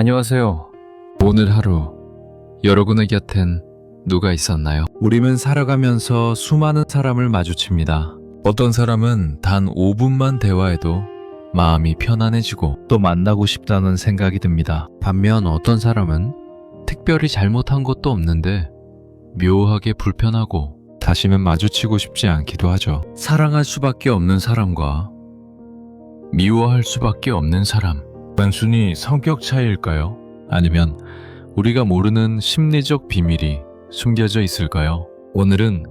안녕하세요. 오늘 하루 여러분의 곁엔 누가 있었나요? 우리는 살아가면서 수많은 사람을 마주칩니다. 어떤 사람은 단 5분만 대화해도 마음이 편안해지고 또 만나고 싶다는 생각이 듭니다. 반면 어떤 사람은 특별히 잘못한 것도 없는데 묘하게 불편하고 다시는 마주치고 싶지 않기도 하죠. 사랑할 수밖에 없는 사람과 미워할 수밖에 없는 사람. 단순히 성격 차이일까요? 아니면 우리가 모르는 심리적 비밀이 숨겨져 있을까요? 오늘은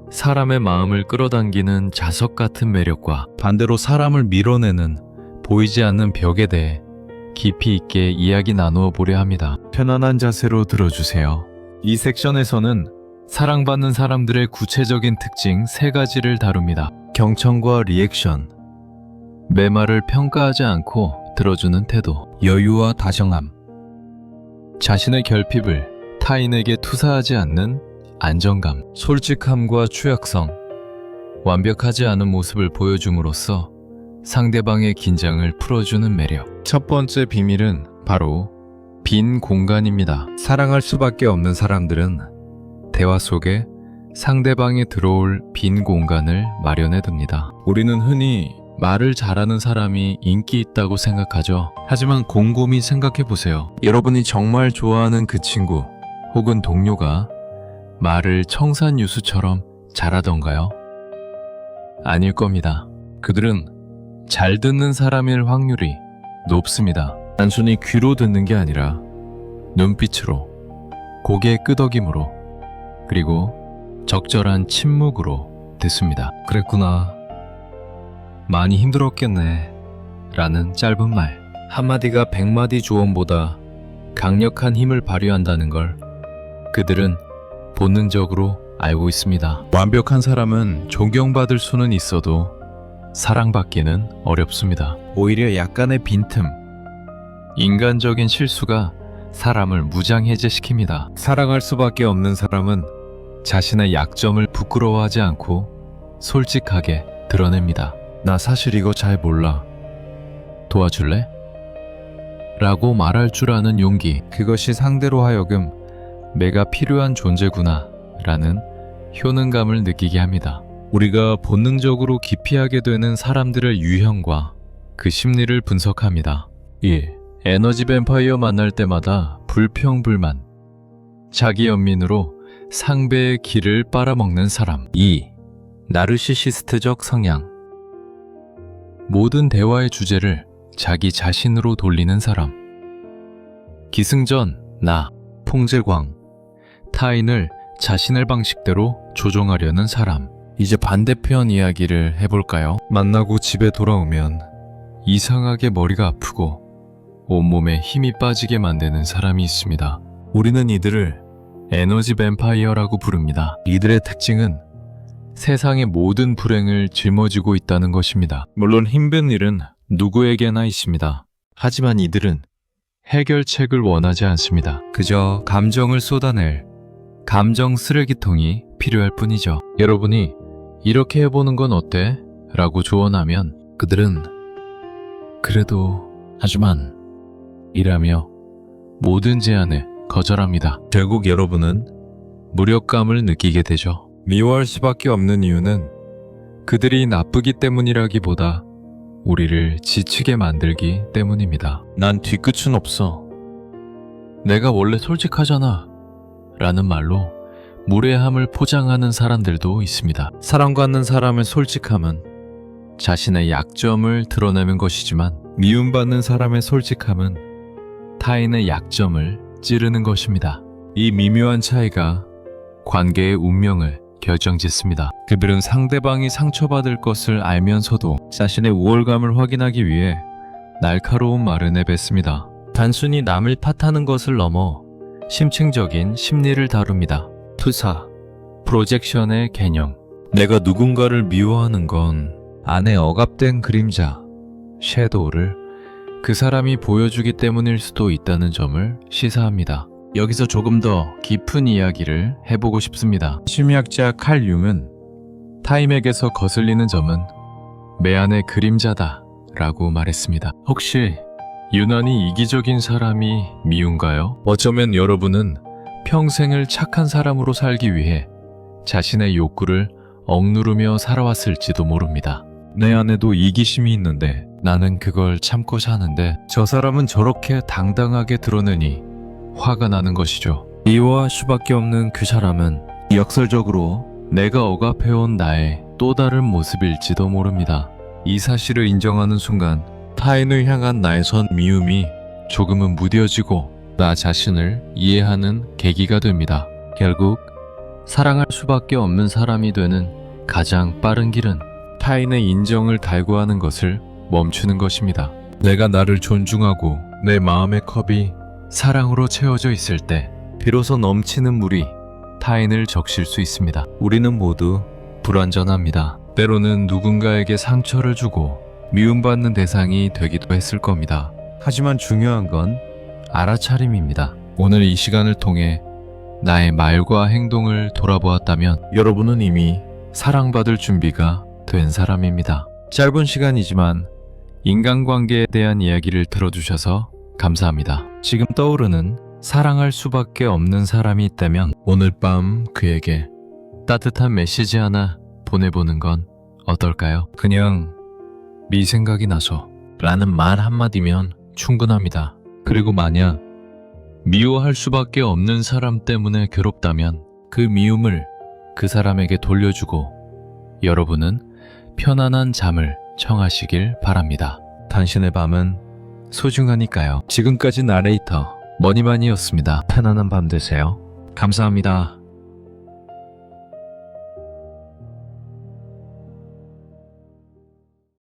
사람의 마음을 끌어당기는 자석 같은 매력과 반대로 사람을 밀어내는 보이지 않는 벽에 대해 깊이 있게 이야기 나누어 보려 합니다. 편안한 자세로 들어주세요. 이 섹션에서는 사랑받는 사람들의 구체적인 특징 3가지를 다룹니다. 경청과 리액션, 내 말을 평가하지 않고 들어주는 태도, 여유와 다정함, 자신의 결핍을 타인에게 투사하지 않는 안정감, 솔직함과 취약성, 완벽하지 않은 모습을 보여줌으로써 상대방의 긴장을 풀어주는 매력. 첫 번째 비밀은 바로 빈 공간입니다. 사랑할 수밖에 없는 사람들은 대화 속에 상대방이 들어올 빈 공간을 마련해 둡니다. 우리는 흔히 말을 잘하는 사람이 인기 있다고 생각하죠. 하지만 곰곰이 생각해 보세요. 여러분이 정말 좋아하는 그 친구 혹은 동료가 말을 청산유수처럼 잘하던가요? 아닐 겁니다. 그들은 잘 듣는 사람일 확률이 높습니다. 단순히 귀로 듣는 게 아니라 눈빛으로, 고개 끄덕임으로, 그리고 적절한 침묵으로 듣습니다. 그랬구나. 많이 힘들었겠네. 라는 짧은 말. 한마디가 100마디 조언보다 강력한 힘을 발휘한다는 걸 그들은 본능적으로 알고 있습니다. 완벽한 사람은 존경받을 수는 있어도 사랑받기는 어렵습니다. 오히려 약간의 빈틈, 인간적인 실수가 사람을 무장해제시킵니다. 사랑할 수밖에 없는 사람은 자신의 약점을 부끄러워하지 않고 솔직하게 드러냅니다. 나 사실 이거 잘 몰라. 도와줄래? 라고 말할 줄 아는 용기. 그것이 상대로 하여금 내가 필요한 존재구나 라는 효능감을 느끼게 합니다. 우리가 본능적으로 기피하게 되는 사람들의 유형과 그 심리를 분석합니다. 1. 에너지 뱀파이어 만날 때마다 불평불만, 자기 연민으로 상대의 기를 빨아먹는 사람. 2. 나르시시스트적 성향, 모든 대화의 주제를 자기 자신으로 돌리는 사람. 기승전, 나, 풍제광, 타인을 자신의 방식대로 조종하려는 사람. 이제 반대편 이야기를 해볼까요? 만나고 집에 돌아오면 이상하게 머리가 아프고 온몸에 힘이 빠지게 만드는 사람이 있습니다. 우리는 이들을 에너지 뱀파이어라고 부릅니다. 이들의 특징은 세상의 모든 불행을 짊어지고 있다는 것입니다. 물론 힘든 일은 누구에게나 있습니다. 하지만 이들은 해결책을 원하지 않습니다. 그저 감정을 쏟아낼 감정 쓰레기통이 필요할 뿐이죠. 여러분이 이렇게 해보는 건 어때? 라고 조언하면 그들은 그래도 하지만 이라며 모든 제안을 거절합니다. 결국 여러분은 무력감을 느끼게 되죠. 미워할 수밖에 없는 이유는 그들이 나쁘기 때문이라기보다 우리를 지치게 만들기 때문입니다. 난 뒤끝은 없어. 내가 원래 솔직하잖아. 라는 말로 무례함을 포장하는 사람들도 있습니다. 사랑받는 사람의 솔직함은 자신의 약점을 드러내는 것이지만 미움받는 사람의 솔직함은 타인의 약점을 찌르는 것입니다. 이 미묘한 차이가 관계의 운명을 결정짓습니다. 그들은 상대방이 상처받을 것을 알면서도 자신의 우월감을 확인하기 위해 날카로운 말을 내뱉습니다. 단순히 남을 탓하는 것을 넘어 심층적인 심리를 다룹니다. 투사, 프로젝션의 개념. 내가 누군가를 미워하는 건 안에 억압된 그림자, 섀도우를 그 사람이 보여주기 때문일 수도 있다는 점을 시사합니다. 여기서 조금 더 깊은 이야기를 해보고 싶습니다. 심리학자 칼 융은 타인에게서 거슬리는 점은 내 안의 그림자다 라고 말했습니다. 혹시 유난히 이기적인 사람이 미운가요? 어쩌면 여러분은 평생을 착한 사람으로 살기 위해 자신의 욕구를 억누르며 살아왔을지도 모릅니다. 내 안에도 이기심이 있는데 나는 그걸 참고 사는데 저 사람은 저렇게 당당하게 드러내니 화가 나는 것이죠. 미워할 수밖에 없는 그 사람은 역설적으로 내가 억압해온 나의 또 다른 모습일지도 모릅니다. 이 사실을 인정하는 순간 타인을 향한 나의 선 미움이 조금은 무뎌지고 나 자신을 이해하는 계기가 됩니다. 결국 사랑할 수밖에 없는 사람이 되는 가장 빠른 길은 타인의 인정을 달구하는 것을 멈추는 것입니다. 내가 나를 존중하고 내 마음의 컵이 사랑으로 채워져 있을 때 비로소 넘치는 물이 타인을 적실 수 있습니다. 우리는 모두 불완전합니다. 때로는 누군가에게 상처를 주고 미움받는 대상이 되기도 했을 겁니다. 하지만 중요한 건 알아차림입니다. 오늘 이 시간을 통해 나의 말과 행동을 돌아보았다면 여러분은 이미 사랑받을 준비가 된 사람입니다. 짧은 시간이지만 인간관계에 대한 이야기를 들어주셔서 감사합니다. 지금 떠오르는 사랑할 수밖에 없는 사람이 있다면 오늘 밤 그에게 따뜻한 메시지 하나 보내보는 건 어떨까요? 그냥 네 생각이 나서 라는 말 한마디면 충분합니다. 그리고 만약 미워할 수밖에 없는 사람 때문에 괴롭다면 그 미움을 그 사람에게 돌려주고 여러분은 편안한 잠을 청하시길 바랍니다. 당신의 밤은 소중하니까요. 지금까지 나레이터 머니만이었습니다. 편안한 밤 되세요. 감사합니다.